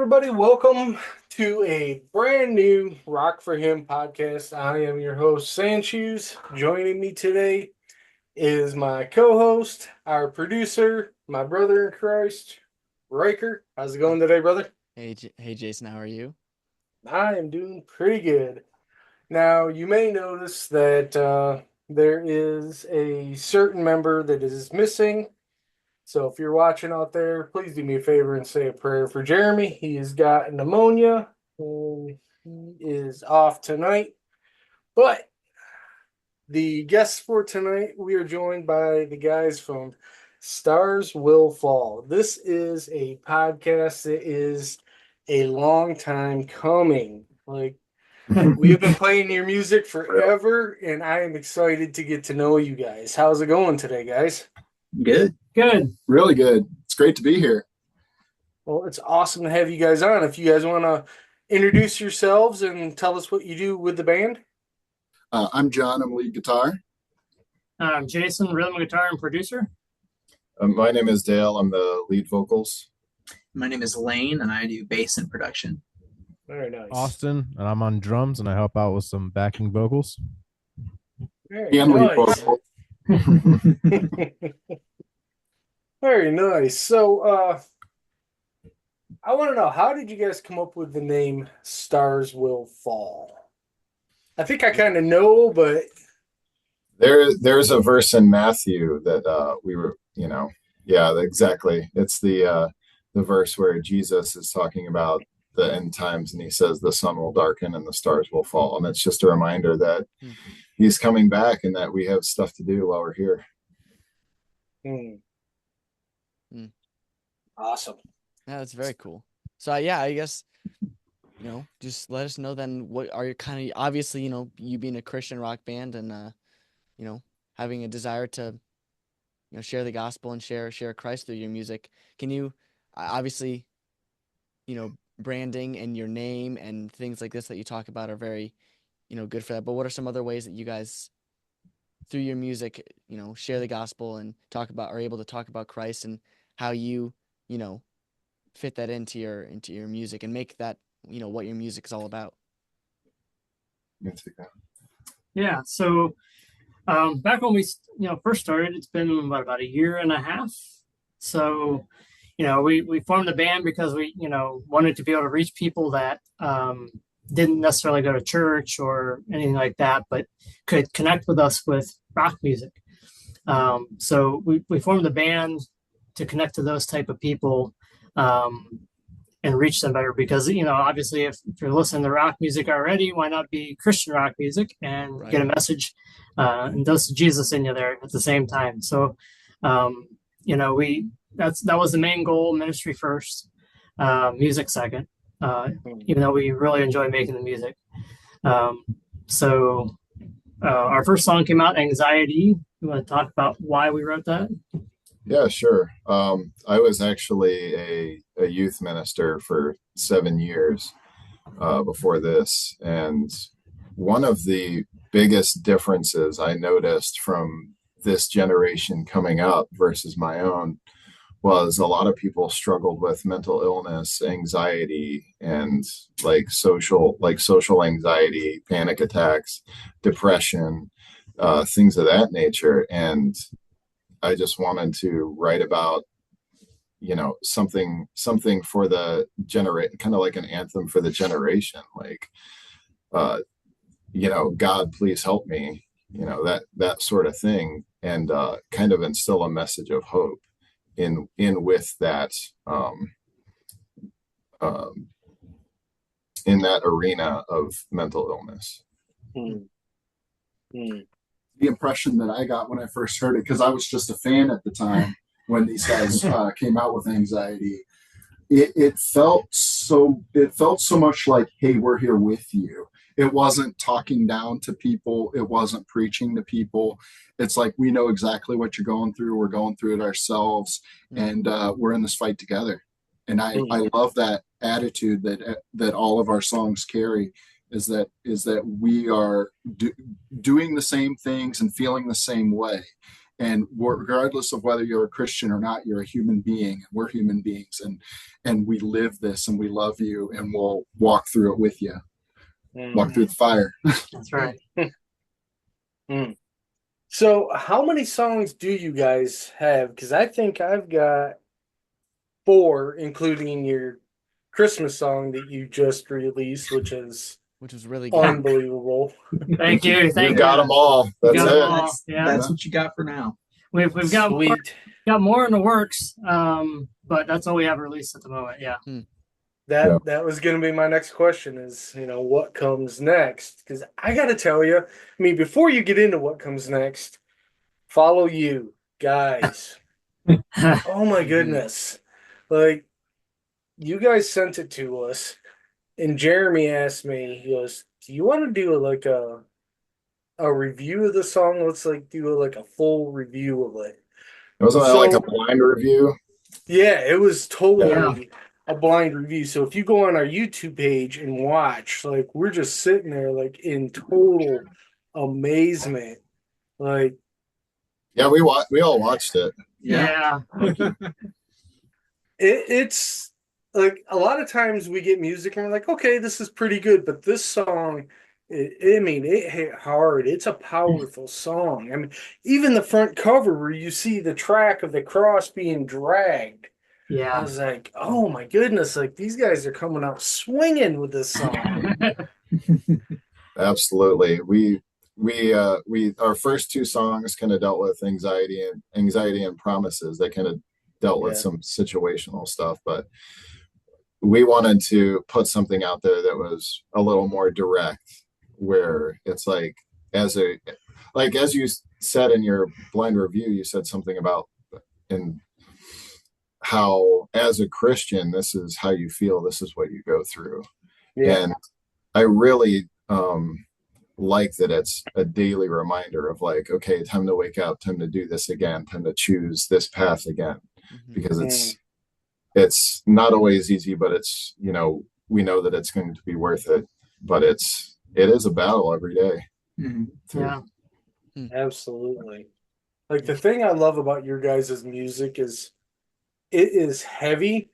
everybody. Welcome to a brand new Rock for Him podcast. I am your host, Sanchez. Joining me today is my co host, our producer, my brother in Christ, Riker. How's it going today, brother? Hey, Jason, how are you? I am doing pretty good. Now, you may notice that there is a certain member that is missing. So if you're watching out there, please do me a favor and say a prayer for Jeremy. He has got pneumonia and he is off tonight. But the guests for tonight, we are joined by the guys from Stars Will Fall. This is a podcast that is a long time coming. Like, we have been playing your music forever, and I am excited to get to know you guys. How's it going today, guys? Good. Good. Really good. It's great to be here. Well, it's awesome to have you guys on. If you guys want to introduce yourselves and tell us what you do with the band. I'm John. I'm lead guitar. I'm Jason, rhythm guitar and producer. My name is Dale. I'm the lead vocals. My name is Lane, and I do bass and production. Very nice. Austin, and I'm on drums, and I help out with some backing vocals. Very And lead nice. vocal. Very nice. So, I want to know, how did you guys come up with the name Stars Will Fall? I think I kind of know, but There's a verse in Matthew that we were, yeah, exactly. It's the verse where Jesus is talking about the end times, and he says the sun will darken and the stars will fall, and it's just a reminder that he's coming back and that we have stuff to do while we're here. Awesome. Yeah, that's very cool. So yeah, I guess just let us know then what are your kind of obviously you being a Christian rock band and having a desire to share the gospel and share Christ through your music. Can you obviously branding and your name and things like this that you talk about are very good for that, but what are some other ways that you guys through your music share the gospel and are able to talk about Christ and how you fit that into your music and make that what your music is all about? Yeah. So back when we first started, it's been about a year and a half. So we formed the band because we wanted to be able to reach people that didn't necessarily go to church or anything like that, but could connect with us with rock music. So we formed the band to connect to those type of people and reach them better because, obviously if you're listening to rock music already, why not be Christian rock music and get a message and dose of Jesus in you there at the same time. So, that was the main goal, ministry first, music second, even though we really enjoy making the music. So our first song came out, Anxiety. You want to talk about why we wrote that? Yeah, sure. I was actually a youth minister for 7 years before this. And one of the biggest differences I noticed from this generation coming up versus my own was a lot of people struggled with mental illness, anxiety, and social anxiety, panic attacks, depression, things of that nature. And I just wanted to write about, something for the generation, kind of like an anthem for the generation, God, please help me, that sort of thing, and kind of instill a message of hope in with that, in that arena of mental illness. The impression that I got when I first heard it, because I was just a fan at the time when these guys came out with Anxiety, it felt so much like, hey, we're here with you. It wasn't talking down to people. It wasn't preaching to people. It's like, we know exactly what you're going through. We're going through it ourselves, and we're in this fight together. And I love that attitude that all of our songs carry, is that we are doing the same things and feeling the same way. And regardless of whether you're a Christian or not, you're a human being, and we're human beings, and we live this, and we love you, and we'll walk through it with you, walk through the fire. That's right. So, how many songs do you guys have? Because I think I've got 4, including your Christmas song that you just released, which is which was really good. unbelievable. Thank you. Thank You you. got them all. That's Got 'em it. all. That's, Yeah. that's what you got for now. We've got Sweet. more in the works, but that's all we have released at the moment. Yeah. That was going to be my next question is, what comes next? Because I got to tell you, I mean, before you get into what comes next, follow you guys. Oh my goodness. Like, you guys sent it to us, and Jeremy asked me, he goes, do you want to do like a review of the song? Let's like do like a full review of it. It wasn't So- like a blind review. Yeah, it was totally Yeah. a blind review. So if you go on our YouTube page and watch, like we're just sitting there like in total amazement. Like Yeah, we all watched it. Yeah. it's like a lot of times we get music and we're like, okay, this is pretty good, but this song, it hit hard. It's a powerful song. I mean, even the front cover where you see the track of the cross being dragged. I Yeah. was like, oh my goodness, like these guys are coming out swinging with this song. Absolutely. We our first 2 songs kind of dealt with anxiety and promises. That kind of dealt with Yeah. some situational stuff, but we wanted to put something out there that was a little more direct, where it's like as you said in your blind review, you said something about in how as a Christian, this is how you feel, this is what you go through. Yeah. And I really like that it's a daily reminder of like, okay, time to wake up, time to do this again, time to choose this path again, because it's not always easy, but it's, we know that it's going to be worth it, but it is a battle every day. Yeah. Absolutely. Like the thing I love about your guys' music is it is heavy,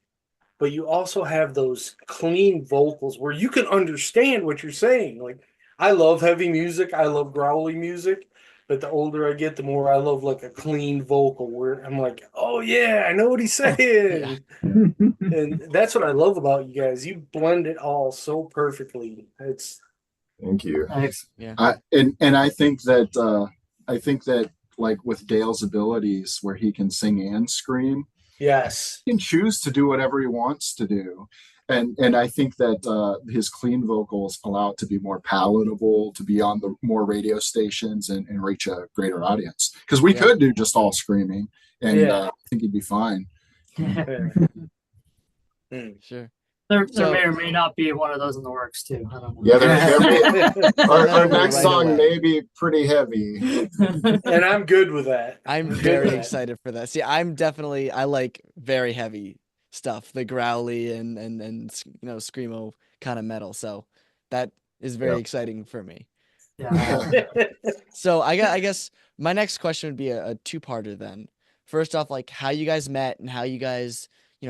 but you also have those clean vocals where you can understand what you're saying. Like I love heavy music, I love growly music, but the older I get, the more I love like a clean vocal where I'm like, oh yeah, I know what he's saying. And that's what I love about you guys. You blend it all so perfectly. Thank you. Thanks. And I think that like with Dale's abilities where he can sing and scream, yes. he can choose to do whatever he wants to do. And I think that his clean vocals allow it to be more palatable, to be on the more radio stations and reach a greater audience. Because we could do just all screaming, and I think he'd be fine. Sure. There So- may or may not be one of those in the works too. I don't know. Yeah, our next Right song away. may be pretty heavy. And I'm good with that. I'm good very with that. excited for that. See, I like very heavy stuff, the growly and screamo kind of metal. So that is very Yeah. exciting for me. Yeah. So I guess my next question would be a 2-parter then. First off, like how you guys met and how you guys,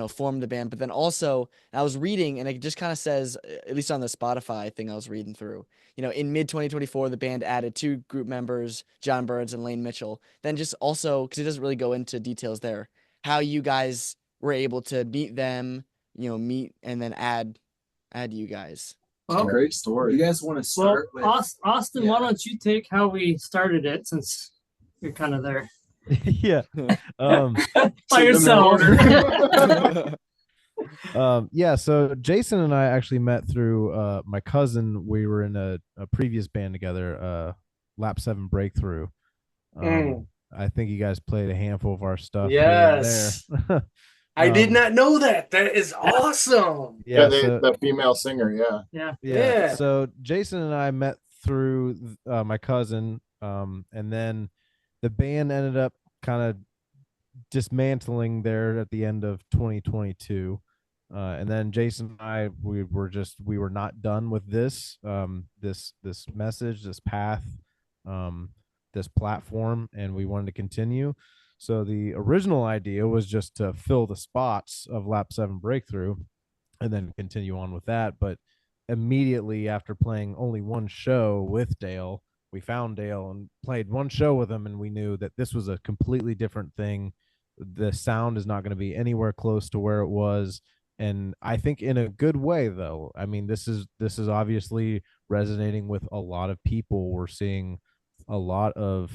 formed the band, but then also I was reading and it just kind of says, at least on the Spotify thing I was reading through, in mid 2024, the band added 2 group members, John Burns and Lane Mitchell. Then just also, because it doesn't really go into details there, how you guys were able to meet them, meet and then add you guys. It's a great You story. guys want to Well, start with? Austin, why don't you take how we started it since you're kind of there Yeah. by yourself? Yeah, so Jason and I actually met through my cousin. We were in a previous band together, Lap 7 Breakthrough. I think you guys played a handful of our stuff. here and Yes. there. I did not know that. That is awesome. Yeah, so- the female singer. Yeah. Yeah. So Jason and I met through my cousin, and then the band ended up kind of dismantling there at the end of 2022. And then Jason and I, we were not done with this message, this path. this platform, and we wanted to continue. So the original idea was just to fill the spots of Lap 7 Breakthrough and then continue on with that. But immediately after playing only one show with Dale, we found Dale and played one show with him, and we knew that this was a completely different thing. The sound is not going to be anywhere close to where it was. And I think in a good way, though. I mean, this is obviously resonating with a lot of people. We're seeing a lot of,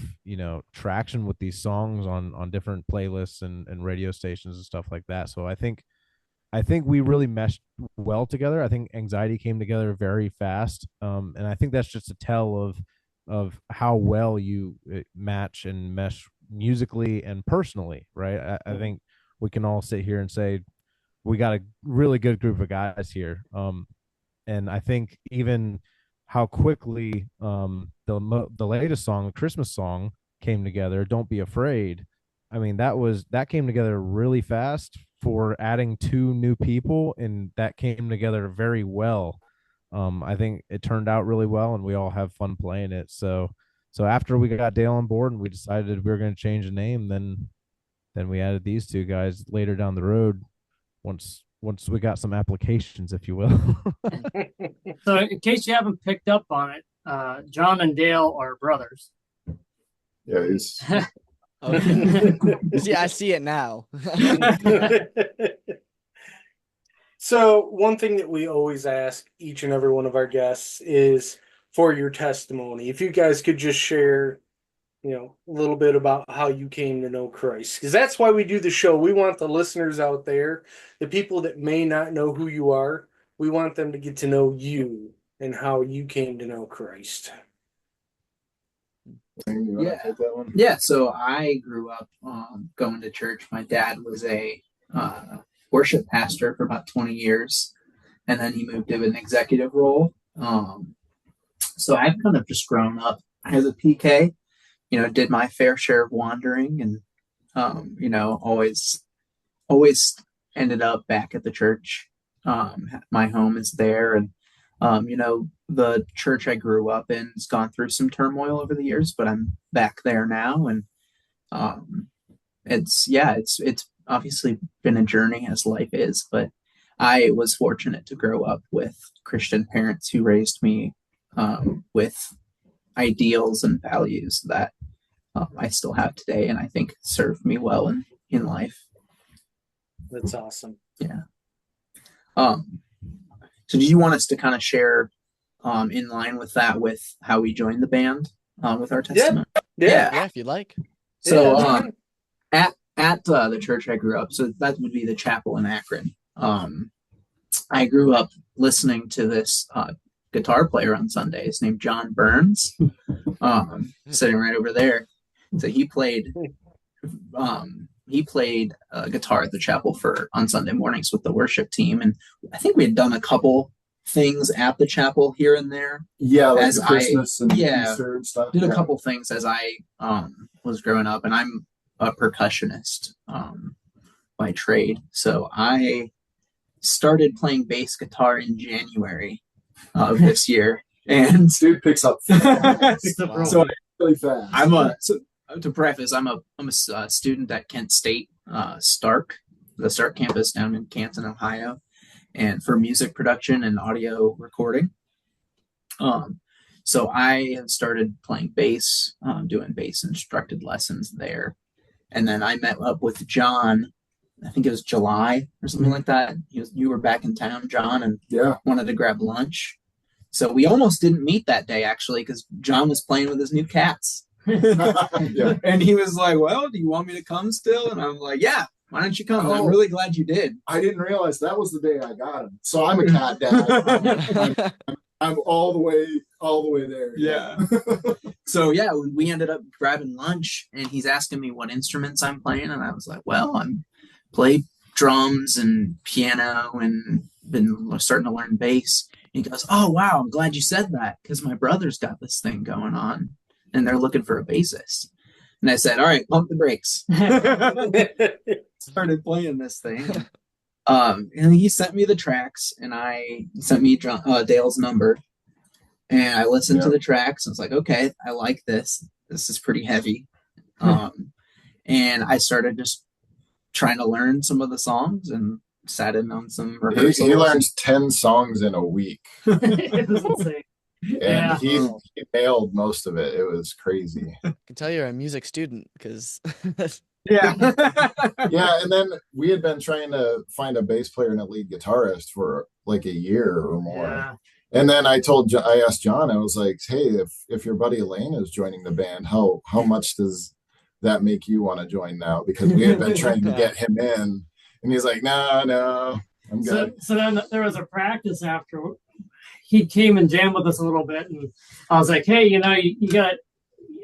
traction with these songs on different playlists and radio stations and stuff like that. So I think we really meshed well together. I think Anxiety came together very fast, and I think that's just a tell of how well you match and mesh musically and personally, right? I think we can all sit here and say we got a really good group of guys here, and I think even how quickly the latest song, the Christmas song, came together, Don't Be Afraid. I mean, that came together really fast for adding 2 new people, and that came together very well. I think it turned out really well, and we all have fun playing it. So after we got Dale on board and we decided we were going to change the name, then we added these 2 guys later down the road once we got some applications, if you will. So in case you haven't picked up on it, John and Dale are brothers. Yeah, he's Okay. See, I see it now. So one thing that we always ask each and every one of our guests is for your testimony. If you guys could just share, a little bit about how you came to know Christ, because that's why we do the show. We want the listeners out there, the people that may not know who you are, we want them to get to know you and how you came to know Christ. Yeah. Yeah, so I grew up going to church. My dad was a worship pastor for about 20 years, and then he moved to an executive role. So I've kind of just grown up as a PK, did my fair share of wandering, and always ended up back at the church. My home is there, and the church I grew up in has gone through some turmoil over the years, but I'm back there now, and it's obviously been a journey, as life is, but I was fortunate to grow up with Christian parents who raised me with ideals and values that I still have today, and I think served me well in life. That's awesome. Yeah. So do you want us to kind of share in line with that, with how we joined the band with our testimony? Yeah, if you'd like. So at the church I grew up, so that would be the chapel in Akron. I grew up listening to this guitar player on Sundays named John Burns, sitting right over there. So he played guitar at the chapel on Sunday mornings with the worship team, and I think we had done a couple things at the chapel here and there. Yeah, like the Christmas and yeah, Easter and stuff. Did a couple things as I was growing up, and I'm a percussionist by trade. So I started playing bass guitar in January of this year, and Dude picks up fast. Wow. so really fast. to preface, I'm a student at Kent State Stark, the Stark campus down in Canton, Ohio, and for music production and audio recording. So I have started playing bass, doing bass instructed lessons there, and then I met up with John. I think it was July or something like that. You were back in town, John, and wanted to grab lunch. So we almost didn't meet that day, actually, because John was playing with his new cats. And he was like, well, do you want me to come still? And I'm like, yeah, why don't you come? I'm really glad you did. I didn't realize that was the day I got him. So I'm a cat dad. I'm all the way there. Yeah. So yeah, we ended up grabbing lunch, and he's asking me what instruments I'm playing, and I was like, well, I'm play drums and piano and been starting to learn bass. And he goes, oh wow, I'm glad you said that, because my brother's got this thing going on and they're looking for a bassist. And I said, all right, pump the brakes. Started playing this thing. And he sent me the tracks, and he sent me Dale's number, and I listened to the tracks. I was like, okay, I like this. this is pretty heavy. And I started just trying to learn some of the songs and sat in on some rehearsals. He learns 10 songs in a week, It was insane. and Yeah. he nailed most of it. It was crazy. I can tell you're a music student because Yeah. Yeah, and then we had been trying to find a bass player and a lead guitarist for like a year or more. Yeah. And then I asked John, I was like, hey, if your buddy Elaine is joining the band, how much does that make you want to join now? Because we had been trying to get him in, and he's like, no, I'm good. So then there was a practice after. He came and jammed with us a little bit, and I was like, "Hey, you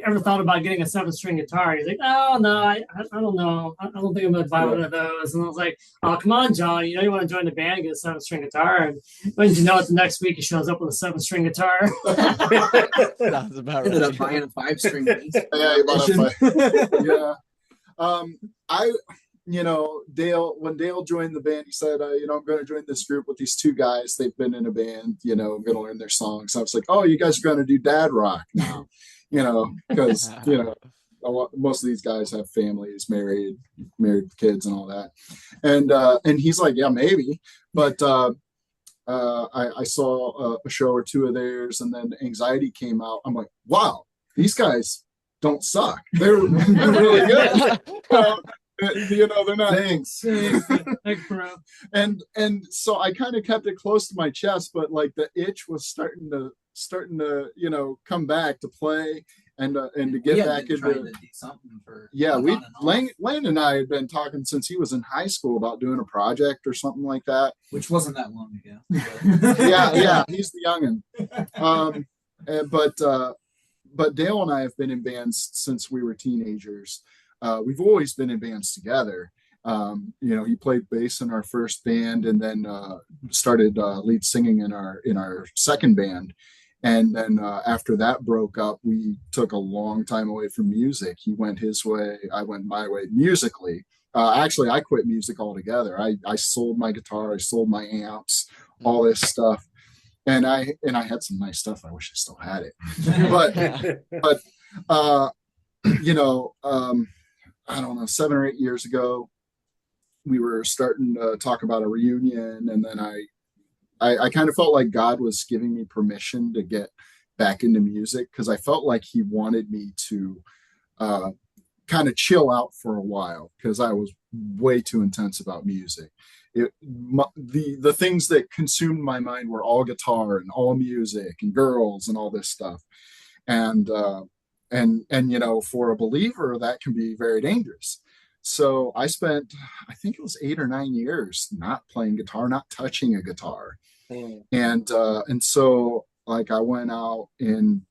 ever thought about getting a 7-string guitar?" He's like, "Oh no, I don't know. I don't think I'm gonna buy one of those." And I was like, "Oh come on, John, you want to join the band and get a 7-string guitar?" And when did you know it, the next week he shows up with a 7-string guitar. sounds about Ended up right. buying a 5-string bass. Yeah, he bought a yeah. When Dale joined the band, he said, I'm going to join this group with these two guys. They've been in a band, I'm going to learn their songs. I was like, oh, you guys are going to do dad rock now, because, most of these guys have families, married kids and all that. And he's like, yeah, maybe. But I saw a show or two of theirs, and then Anxiety came out. I'm like, wow, these guys don't suck. They're really good. They're not. Thanks, bro. And so I kind of kept it close to my chest, but like the itch was starting to come back to play and to get back into trying to do something for Lane and I had been talking since he was in high school about doing a project or something like that, which wasn't that long ago. yeah, he's the youngin. But Dale and I have been in bands since we were teenagers. We've always been in bands together. He played bass in our first band, and then started lead singing in our second band. And then after that broke up, we took a long time away from music. He went his way, I went my way musically. Actually, I quit music altogether. I sold my guitar, I sold my amps, all this stuff. And I had some nice stuff. I wish I still had it. But I don't know, 7 or 8 years ago, we were starting to talk about a reunion, and then I kind of felt like God was giving me permission to get back into music, because I felt like he wanted me to kind of chill out for a while, because I was way too intense about music. The things that consumed my mind were all guitar and all music and girls and all this stuff. And for a believer, that can be very dangerous. So I spent, I think it was 8 or 9 years not playing guitar, not touching a guitar. And so like I went out and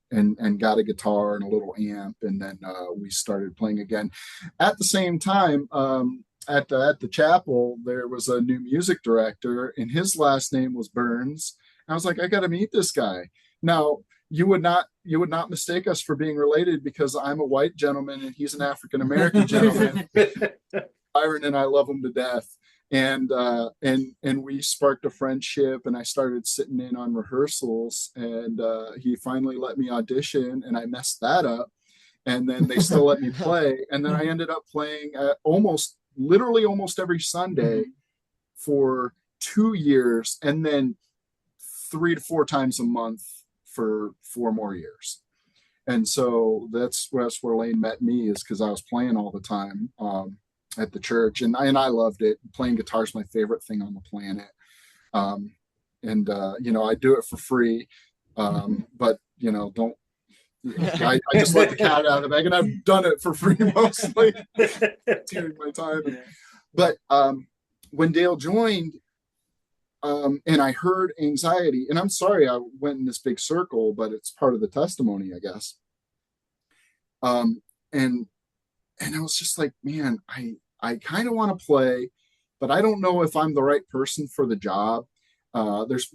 got a guitar and a little amp, and then we started playing again. At the same time, at the chapel, there was a new music director, and his last name was Burns. I was like, I got to meet this guy. Now, you would not mistake us for being related, because I'm a white gentleman and he's an African-American gentleman. Byron and I love him to death. And we sparked a friendship, and I started sitting in on rehearsals, and he finally let me audition, and I messed that up. And then they still let me play. And then I ended up playing literally almost every Sunday for 2 years, and then 3 to 4 times a month for 4 more years. And so that's where Lane met me, is because I was playing all the time at the church, and I loved it. Playing guitar is my favorite thing on the planet. I do it for free, but don't. I just let the cat out of the bag, and I've done it for free mostly during my time. But when Dale joined, and I heard Anxiety, and I'm sorry I went in this big circle, but it's part of the testimony, I guess. And I was just like, man, I kind of want to play, but I don't know if I'm the right person for the job. There's,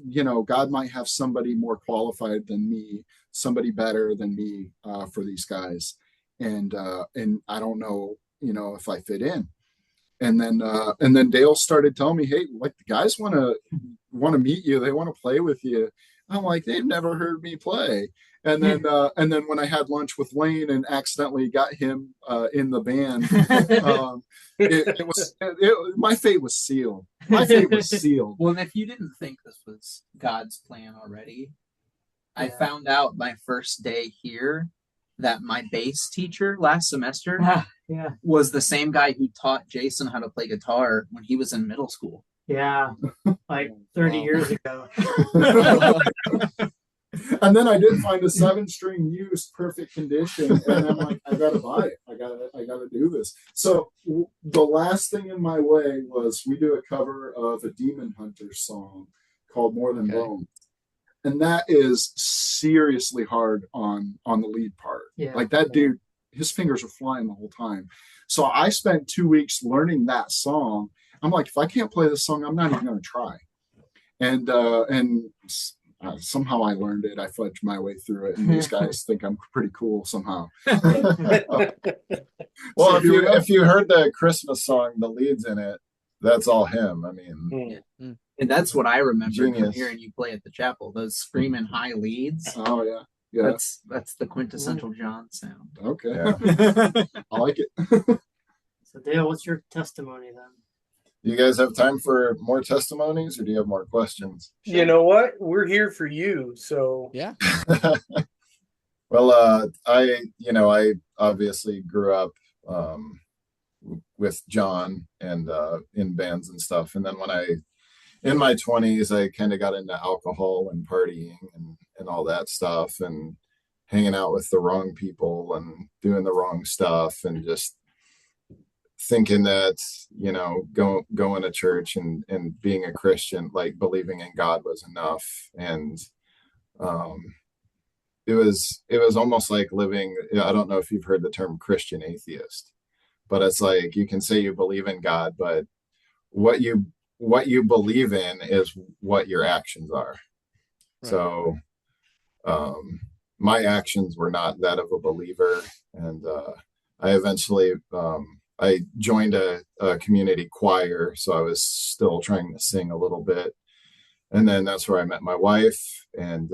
God might have somebody more qualified than me, somebody better than me for these guys. And I don't know, if I fit in. And then Dale started telling me, hey, like, the guys want to meet you. They want to play with you. I'm like, they've never heard me play. And then when I had lunch with Lane and accidentally got him in the band, my fate was sealed. My fate was sealed. Well, and if you didn't think this was God's plan already, I found out my first day here that my bass teacher last semester Yeah. was the same guy who taught Jason how to play guitar when he was in middle school. Yeah. Like 30 years ago. And then I did find a 7-string used perfect condition, and I'm like, I gotta buy it. I gotta do this. So the last thing in my way was we do a cover of a Demon Hunters song called More Than Bone. And that is seriously hard on the lead part. Yeah. Like that dude, his fingers were flying the whole time. So I spent 2 weeks learning that song. I'm like, if I can't play this song, I'm not even going to try. And somehow I learned it. I fudged my way through it, and these guys think I'm pretty cool somehow. Well, if you heard the Christmas song, the leads in it, that's all him. I mean, And that's what I remember from Genius. hearing you play at the chapel. Those screaming high leads. Oh yeah. That's the quintessential John sound. Okay. Yeah. I like it. So Dale, what's your testimony then? You guys have time for more testimonies, or do you have more questions? You know what? We're here for you. So Yeah. Well, I obviously grew up with John and in bands and stuff. And then in my 20s, I kind of got into alcohol and partying and all that stuff, and hanging out with the wrong people and doing the wrong stuff, and just thinking that, going to church and being a Christian, like believing in God was enough. And it was almost like living, I don't know if you've heard the term Christian atheist, but it's like you can say you believe in God, but what you believe in is what your actions are. Right. So my actions were not that of a believer. And I eventually I joined a community choir, so I was still trying to sing a little bit. And then that's where I met my wife, and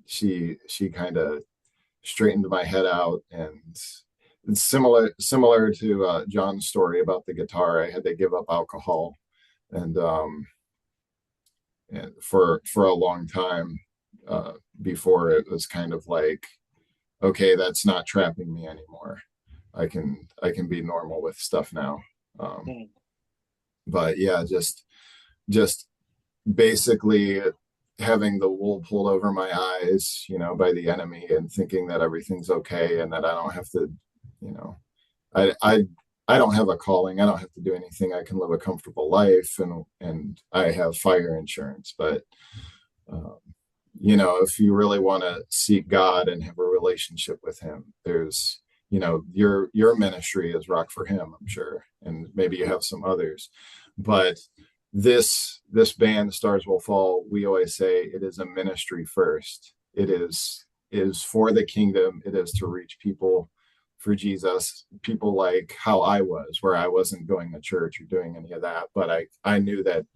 she kind of straightened my head out. And it's similar to John's story about the guitar. I had to give up alcohol, and for a long time before it was kind of like, okay, that's not trapping me anymore. I can be normal with stuff now. But yeah, just basically having the wool pulled over my eyes, by the enemy, and thinking that everything's okay and that I don't have to, I don't have a calling. I don't have to do anything. I can live a comfortable life, and I have fire insurance. But if you really want to seek God and have a relationship with him, there's, your ministry is Rock for Him, I'm sure, and maybe you have some others, but this band, Stars Will Fall, we always say it is a ministry first. It is for the kingdom. It is to reach people for Jesus, people like how I was, where I wasn't going to church or doing any of that, but I knew that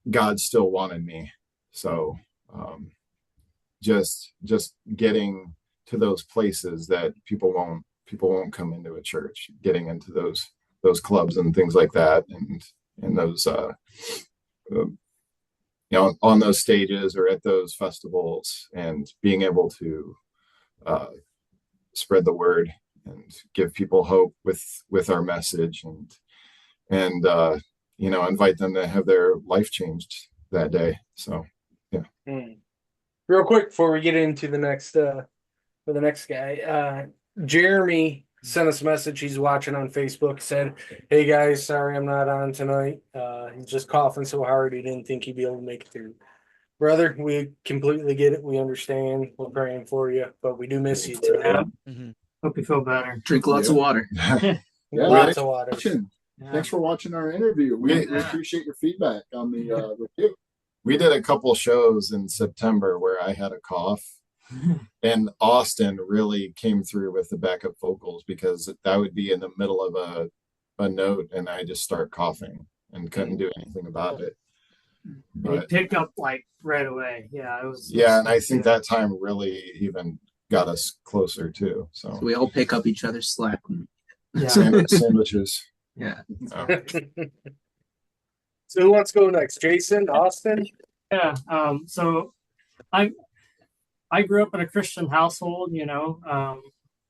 God still wanted me. So just getting to those places that people won't come into a church, getting into those clubs and things like that, and those on those stages or at those festivals, and being able to spread the word and give people hope with our message, and invite them to have their life changed that day. So yeah. Real quick before we get into the next guy, Jeremy sent us a message. He's watching on Facebook. Said, "Hey guys, sorry I'm not on tonight. He's just coughing so hard he didn't think he'd be able to make it through." Brother, we completely get it. We understand. We're praying for you, but we do miss you tonight. Hope you feel better. Drink lots of water. Yeah, Lots of water. Thanks for watching our interview. We appreciate your feedback on the review. We did a couple shows in September where I had a cough, and Austin really came through with the backup vocals, because that would be in the middle of a note and I just start coughing and couldn't do anything about it. And he But picked up like right away. Yeah, it was. yeah, and I think that time really even got us closer too. So So we all pick up each other's slack. Yeah. sandwiches. Yeah. Oh. So who wants to go next? Jason, Austin? Yeah. So I grew up in a Christian household,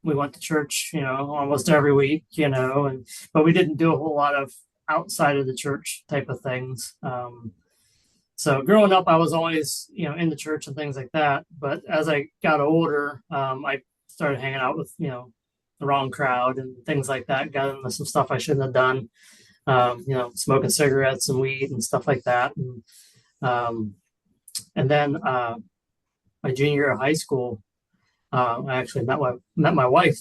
we went to church, almost every week, but we didn't do a whole lot of outside of the church type of things. So growing up, I was always, in the church and things like that. But as I got older, I started hanging out with, the wrong crowd and things like that. Got into some stuff I shouldn't have done, smoking cigarettes and weed and stuff like that. And then my junior year of high school, I actually met my wife,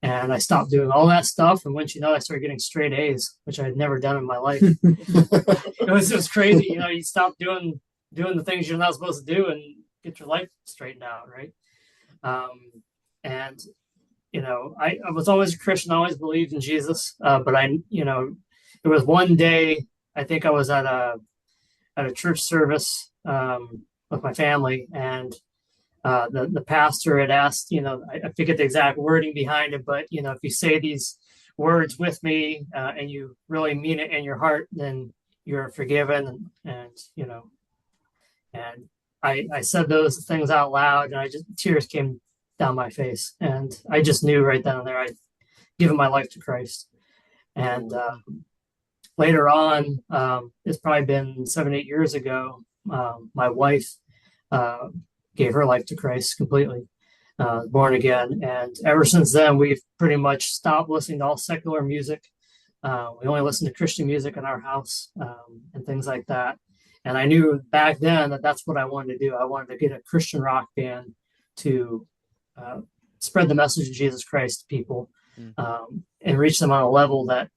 and I stopped doing all that stuff. And once I started getting straight A's, which I had never done in my life. It was crazy. You stop doing the things you're not supposed to do and get your life straightened out, right? And I was always a Christian, always believed in Jesus. But there was one day I think I was at a church service with my family, and the pastor had asked, I forget the exact wording behind it, but if you say these words with me and you really mean it in your heart, then you're forgiven. And I said those things out loud, and tears came down my face, and I just knew right then and there I'd given my life to Christ. And later on, it's probably been 7-8 years ago, my wife gave her life to Christ completely, born again. And ever since then, we've pretty much stopped listening to all secular music. We only listen to Christian music in our house and things like that. And I knew back then that that's what I wanted to do. I wanted to get a Christian rock band to spread the message of Jesus Christ to people and reach them on a level that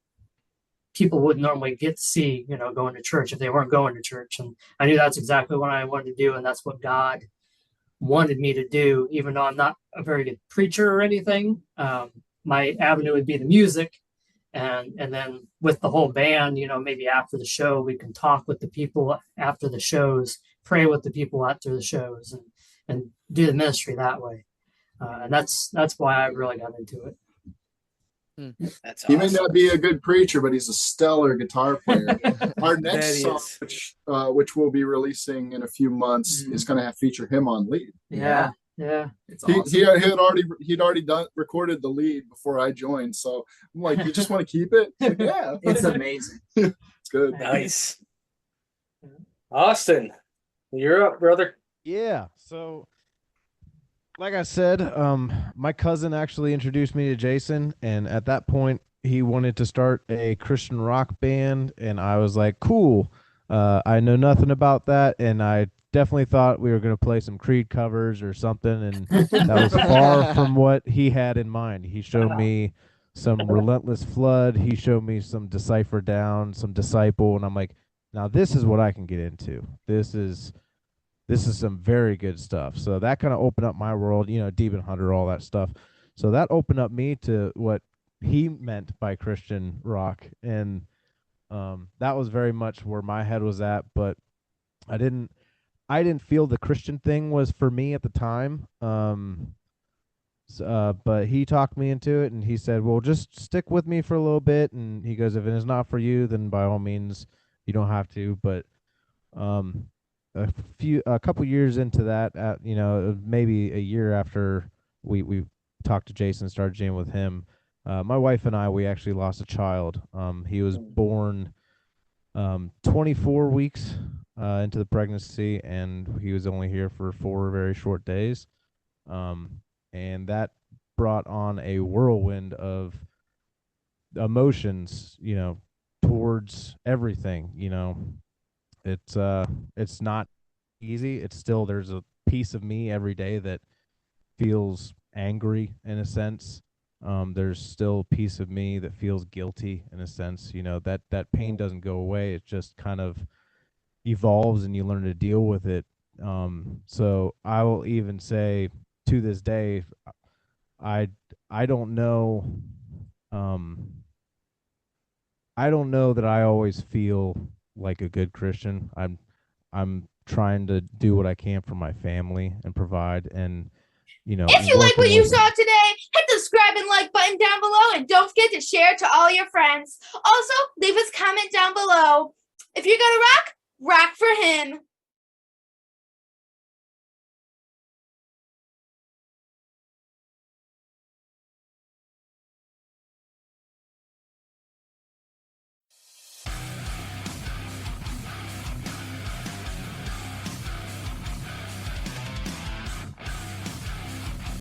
people wouldn't normally get to see, going to church if they weren't going to church. And I knew that's exactly what I wanted to do. And that's what God wanted me to do, even though I'm not a very good preacher or anything. My avenue would be the music. And then with the whole band, maybe after the show, we can talk with the people after the shows, pray with the people after the shows, and do the ministry that way. And that's why I really got into it. That's He may awesome. not be a good preacher, but he's a stellar guitar player. Our That next he song, is. which we'll be releasing in a few months, is going to feature him on lead. Yeah. It's He, awesome. he'd already recorded the lead before I joined, so I'm like, you just want to keep it? Like, yeah, It's amazing. it's good. Nice. Austin, you're up, brother. Yeah. So, like I said, my cousin actually introduced me to Jason, and at that point, he wanted to start a Christian rock band, and I was like, cool. I know nothing about that, and I definitely thought we were going to play some Creed covers or something, and that was far from what he had in mind. He showed me some Relentless Flood. He showed me some Decipher Down, some Disciple, and I'm like, now this is what I can get into. This is some very good stuff. So that kind of opened up my world, Demon Hunter, all that stuff. So that opened up me to what he meant by Christian rock, and that was very much where my head was at. But I didn't feel the Christian thing was for me at the time. But he talked me into it, and he said, well, just stick with me for a little bit. And he goes, if it is not for you, then by all means, you don't have to. But a couple years into that, maybe a year after we talked to Jason, started jamming with him, my wife and I, we actually lost a child. He was born 24 weeks into the pregnancy, and he was only here for 4 very short days. And that brought on a whirlwind of emotions, towards everything. It's not easy. It's still, there's a piece of me every day that feels angry in a sense. There's still a piece of me that feels guilty in a sense. That pain doesn't go away. It just kind of evolves, and you learn to deal with it. So I will even say, to this day, I don't know. I don't know that I always feel like a good Christian. I'm trying to do what I can for my family and provide, and If you like working what you with- saw today, hit the subscribe and like button down below, and don't forget to share it to all your friends. Also, leave us a comment down below. If you're gonna rock, rock for him.